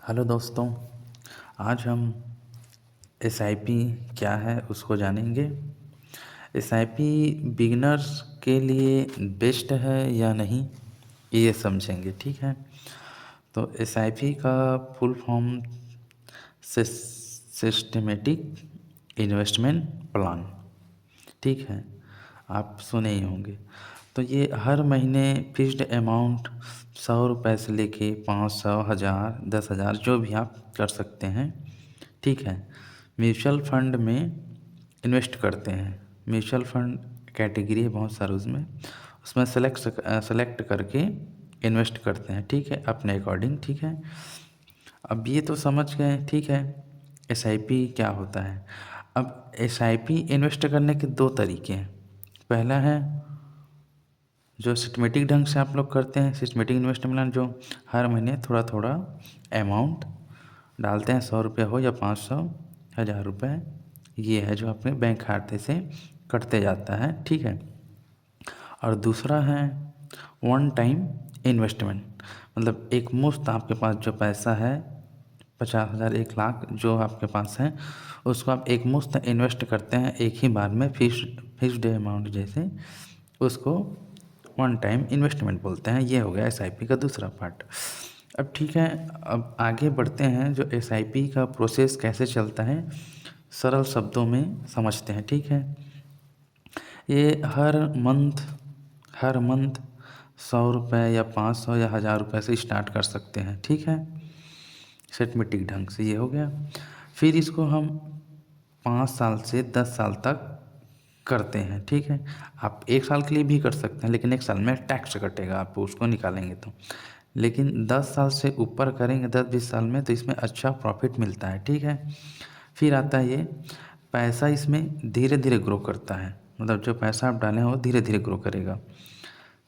Hello दोस्तों, आज हम एसआईपी क्या है उसको जानेंगे। एसआईपी बिगिनर्स के लिए बेस्ट है या नहीं, ये समझेंगे। ठीक है, तो एसआईपी का full form systematic investment plan. ठीक है, आप सुने ही होंगे। तो ये हर महीने फिक्स्ड अमाउंट 100 रुपये से लेके 500, 1000, 10,000 जो भी आप कर सकते हैं। ठीक है, म्यूचुअल फंड में इन्वेस्ट करते हैं। म्यूचुअल फंड कैटेगरी है बहुत सारे, उसमें सेलेक्ट करके इन्वेस्ट करते हैं। ठीक है, अपने अकॉर्डिंग। ठीक है, अब ये तो समझ गए। ठीक है, एसआईपी क्या होता है। अब एसआईपी इन्वेस्ट करने के दो तरीके हैं। पहला है जो सिस्टमेटिक ढंग से आप लोग करते हैं, सिस्टमेटिक इन्वेस्टमेंट, जो हर महीने थोड़ा थोड़ा अमाउंट डालते हैं, 100 रुपये हो या 500, 1000 रुपये। ये है जो अपने बैंक खाते से कटते जाता है। ठीक है, और दूसरा है वन टाइम इन्वेस्टमेंट, मतलब एक मुश्त आपके पास जो पैसा है, 50,000, 1 लाख जो आपके पास है, उसको आप एक मुश्त इन्वेस्ट करते हैं एक ही बार में, फिक्स्ड अमाउंट जैसे, उसको वन टाइम इन्वेस्टमेंट बोलते हैं। ये हो गया एसआईपी का दूसरा पार्ट। अब ठीक है, अब आगे बढ़ते हैं। जो एसआईपी का प्रोसेस कैसे चलता है, सरल शब्दों में समझते हैं। ठीक है, ये हर मंथ 100 रुपये या 500 या 1000 रुपये से स्टार्ट कर सकते हैं। ठीक है, सिस्टमेटिक ढंग से ये हो गया। फिर इसको हम 5 साल से 10 साल तक करते हैं। ठीक है, आप 1 साल के लिए भी कर सकते हैं, लेकिन 1 साल में टैक्स कटेगा, आप उसको निकालेंगे तो। लेकिन 10 साल से ऊपर करेंगे, 10-20 साल में, तो इसमें अच्छा प्रॉफिट मिलता है। ठीक है, फिर आता है ये पैसा, इसमें धीरे धीरे ग्रो करता है, मतलब जो पैसा आप डालें वो धीरे धीरे ग्रो करेगा।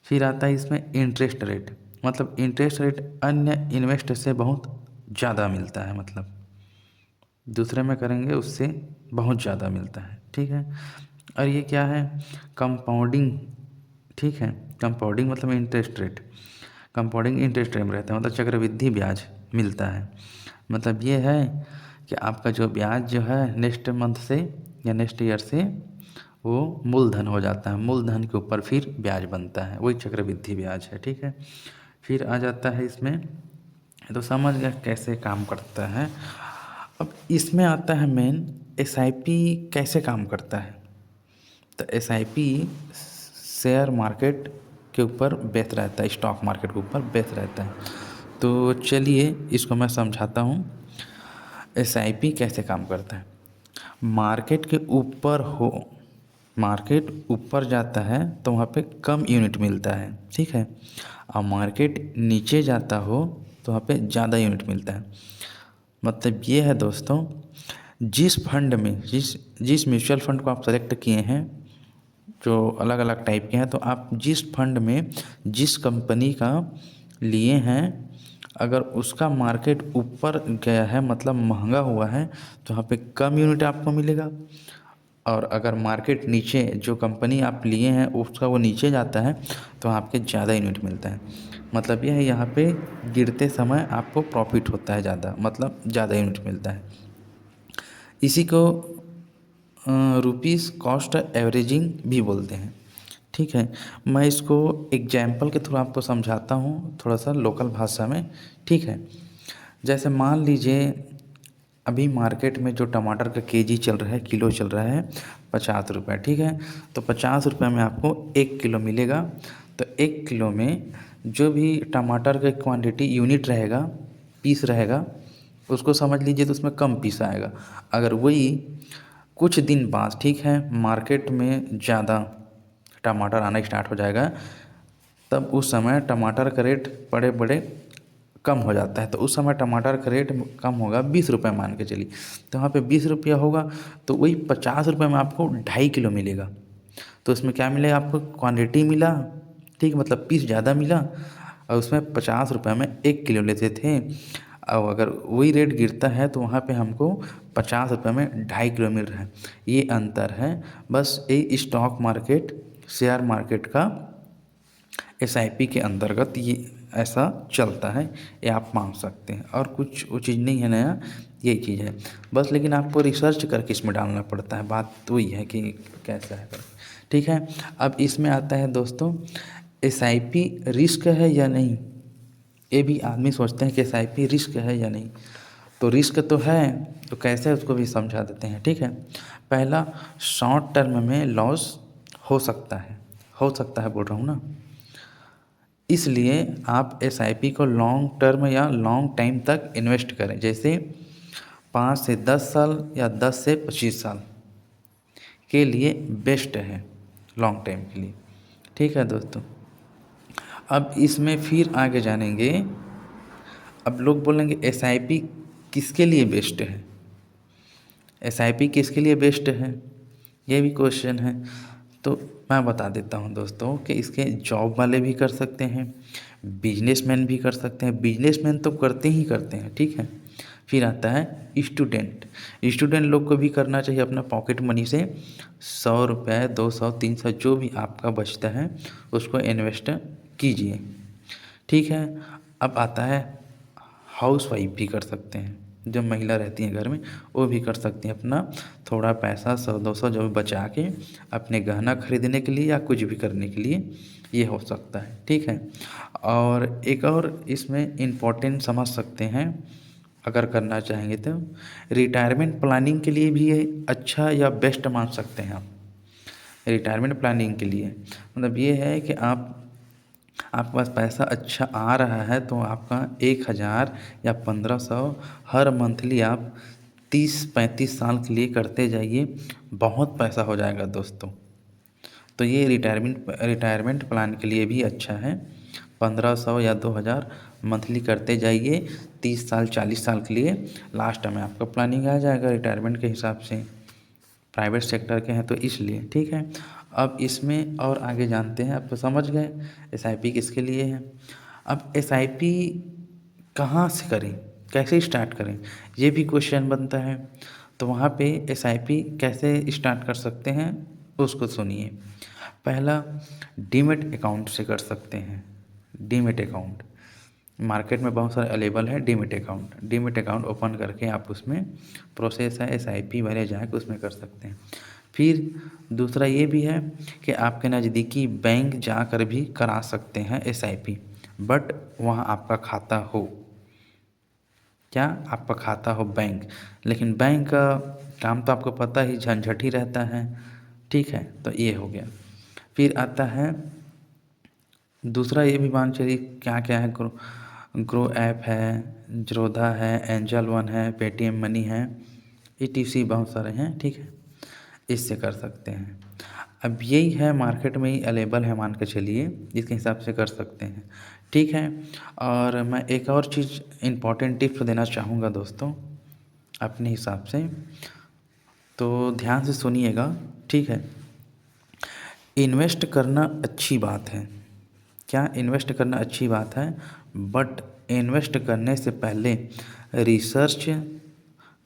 फिर आता है इसमें इंटरेस्ट रेट, मतलब इंटरेस्ट रेट अन्य इन्वेस्ट से बहुत ज़्यादा मिलता है, मतलब दूसरे में करेंगे उससे बहुत ज़्यादा मिलता है। ठीक है, और ये क्या है, कंपाउंडिंग। ठीक है, कंपाउंडिंग मतलब interest rate, compounding interest rate में रहता है, मतलब चक्रवृद्धि ब्याज मिलता है। मतलब ये है कि आपका जो ब्याज जो है नेक्स्ट मंथ से या नेक्स्ट ईयर से वो मूलधन हो जाता है, मूलधन के ऊपर फिर ब्याज बनता है, वही चक्रवृद्धि ब्याज है। ठीक है, फिर आ जाता है इसमें, तो समझ गया कैसे काम करता है। अब इसमें आता है मेन, एसआईपी कैसे काम करता है। तो एसआईपी शेयर मार्केट के ऊपर बेस रहता है, स्टॉक मार्केट के ऊपर बेस रहता है। तो चलिए इसको मैं समझाता हूँ, एसआईपी कैसे काम करता है। मार्केट के ऊपर हो, मार्केट ऊपर जाता है तो वहाँ पे कम यूनिट मिलता है। ठीक है, और मार्केट नीचे जाता हो तो वहाँ पे ज़्यादा यूनिट मिलता है। मतलब ये है दोस्तों, जिस फंड में जिस म्यूचुअल फंड को आप सेलेक्ट किए हैं, जो अलग अलग टाइप के हैं, तो आप जिस फंड में जिस कंपनी का लिए हैं, अगर उसका मार्केट ऊपर गया है, मतलब महंगा हुआ है, तो वहाँ पे कम यूनिट आपको मिलेगा। और अगर मार्केट नीचे, जो कंपनी आप लिए हैं उसका वो नीचे जाता है, तो आपके ज़्यादा यूनिट मिलता है। मतलब यह है, यहाँ पे गिरते समय आपको प्रॉफिट होता है ज़्यादा, मतलब ज़्यादा यूनिट मिलता है। इसी को रुपीस कॉस्ट एवरेजिंग भी बोलते हैं। ठीक है, मैं इसको एग्जाम्पल के थ्रू आपको समझाता हूँ, थोड़ा सा लोकल भाषा में। ठीक है, जैसे मान लीजिए अभी मार्केट में जो टमाटर का केजी चल रहा है, किलो चल रहा है 50 रुपये। ठीक है, तो 50 रुपये में आपको 1 किलो मिलेगा। तो 1 किलो में जो भी टमाटर का क्वांटिटी यूनिट रहेगा, पीस रहेगा, उसको समझ लीजिए, तो उसमें कम पीस आएगा। अगर वही कुछ दिन बाद, ठीक है, मार्केट में ज़्यादा टमाटर आना स्टार्ट हो जाएगा, तब उस समय टमाटर का रेट बड़े बड़े कम हो जाता है। तो उस समय टमाटर का रेट कम होगा, 20 रुपये मान के चलिए, तो वहाँ पे 20 रुपया होगा, तो वही 50 रुपये में आपको 2.5 किलो मिलेगा। तो उसमें क्या मिलेगा, आपको क्वांटिटी मिला, ठीक, मतलब पीस ज़्यादा मिला, और उसमें 50 रुपये में 1 किलो लेते थे। अब अगर वही रेट गिरता है तो वहाँ पे हमको 50 रुपये में 2.5 किलो मिल रहा है। ये अंतर है, बस ये स्टॉक मार्केट, शेयर मार्केट का एसआईपी के अंतर्गत ये ऐसा चलता है, ये आप मान सकते हैं। और कुछ वो चीज़ नहीं है नया, यही चीज़ है बस। लेकिन आपको रिसर्च करके इसमें डालना पड़ता है, बात तो वही है कि कैसा है करके, ठीक है। अब इसमें आता है दोस्तों, SIP रिस्क है या नहीं। ये भी आदमी सोचते हैं कि SIP रिस्क है या नहीं, तो रिस्क तो है, तो कैसे उसको भी समझा देते हैं, ठीक है। पहला, शॉर्ट टर्म में लॉस हो सकता है, बोल रहा हूँ ना, इसलिए आप SIP को लॉन्ग टर्म या लॉन्ग टाइम तक इन्वेस्ट करें, जैसे 5 से 10 साल या 10 से 25 साल के लिए बेस्ट है, लॉन्ग टाइम के लिए, ठीक है दोस्तों। अब इसमें फिर आगे जानेंगे। अब लोग बोलेंगे SIP किसके लिए बेस्ट है, SIP किसके लिए बेस्ट है, ये भी क्वेश्चन है। तो मैं बता देता हूँ दोस्तों कि इसके जॉब वाले भी कर सकते हैं, बिजनेसमैन भी कर सकते हैं, बिजनेसमैन तो करते ही करते हैं, ठीक है। फिर आता है स्टूडेंट लोग को भी करना चाहिए, अपना पॉकेट मनी से 100 रुपये, 200, 300 जो भी आपका बचता है उसको इन्वेस्ट कीजिए, ठीक है। अब आता है हाउस वाइफ भी कर सकते हैं, जो महिला रहती हैं घर में वो भी कर सकती हैं, अपना थोड़ा पैसा 100-200 जो बचा के अपने गहना खरीदने के लिए या कुछ भी करने के लिए ये हो सकता है, ठीक है। और एक और इसमें इम्पोर्टेंट समझ सकते हैं, अगर करना चाहेंगे तो रिटायरमेंट प्लानिंग के लिए भी ये अच्छा या बेस्ट मान सकते हैं आप। रिटायरमेंट प्लानिंग के लिए मतलब ये है कि आपके पास पैसा अच्छा आ रहा है, तो आपका 1000 या 1500 हर मंथली आप 30-35 साल के लिए करते जाइए, बहुत पैसा हो जाएगा दोस्तों। तो ये रिटायरमेंट प्लान के लिए भी अच्छा है। 1500 या 2000 मंथली करते जाइए, 30 साल 40 साल के लिए, लास्ट में आपका प्लानिंग आ जाएगा रिटायरमेंट के हिसाब से। प्राइवेट सेक्टर के हैं तो इसलिए, ठीक है। अब इसमें और आगे जानते हैं, अब तो समझ गए SIP किसके लिए है। अब SIP कहाँ से करें, कैसे स्टार्ट करें, ये भी क्वेश्चन बनता है। तो वहाँ पे SIP कैसे स्टार्ट कर सकते हैं उसको सुनिए। पहला, डीमैट अकाउंट से कर सकते हैं। डीमैट अकाउंट मार्केट में बहुत सारे अवेलेबल है। डीमैट अकाउंट ओपन करके आप उसमें प्रोसेस है SIP वाले जाके उसमें कर सकते हैं। फिर दूसरा ये भी है कि आपके नज़दीकी बैंक जाकर भी करा सकते हैं SIP, बट वहाँ आपका खाता हो, क्या आपका खाता हो बैंक। लेकिन बैंक का काम तो आपको पता ही झंझट ही रहता है, ठीक है। तो ये हो गया। फिर आता है दूसरा, ये भी मान चलिए क्या क्या है, ग्रो ऐप है, ज़ीरोधा है, एंजल वन है, पेटीएम मनी है, ETC बहुत सारे हैं, ठीक है, इससे कर सकते हैं। अब यही है मार्केट में ही अवेलेबल है, मान के चलिए इसके हिसाब से कर सकते हैं, ठीक है। और मैं एक और चीज़ इम्पॉर्टेंट टिप्स देना चाहूँगा दोस्तों अपने हिसाब से, तो ध्यान से सुनिएगा, ठीक है। इन्वेस्ट करना अच्छी बात है, क्या इन्वेस्ट करना अच्छी बात है, बट इन्वेस्ट करने से पहले रिसर्च,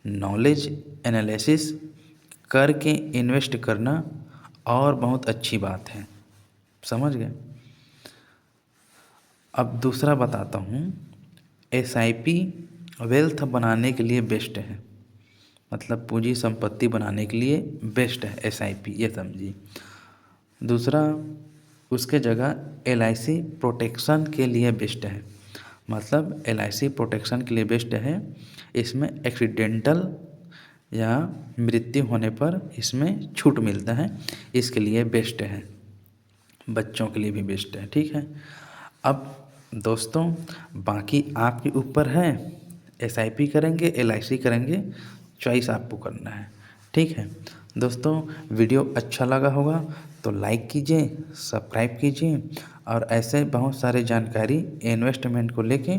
नॉलेज, एनालिसिस करके इन्वेस्ट करना और बहुत अच्छी बात है, समझ गए। अब दूसरा बताता हूँ, SIP वेल्थ बनाने के लिए बेस्ट है, मतलब पूंजी संपत्ति बनाने के लिए बेस्ट है SIP, ये समझिए। दूसरा, उसके जगह LIC प्रोटेक्शन के लिए बेस्ट है, मतलब LIC प्रोटेक्शन के लिए बेस्ट है। इसमें एक्सीडेंटल या मृत्यु होने पर इसमें छूट मिलता है, इसके लिए बेस्ट है। बच्चों के लिए भी बेस्ट है, ठीक है। अब दोस्तों बाकी आपके ऊपर है, SIP करेंगे LIC करेंगे, चॉइस आपको करना है, ठीक है। दोस्तों वीडियो अच्छा लगा होगा तो लाइक कीजिए, सब्सक्राइब कीजिए, और ऐसे बहुत सारे जानकारी इन्वेस्टमेंट को लेके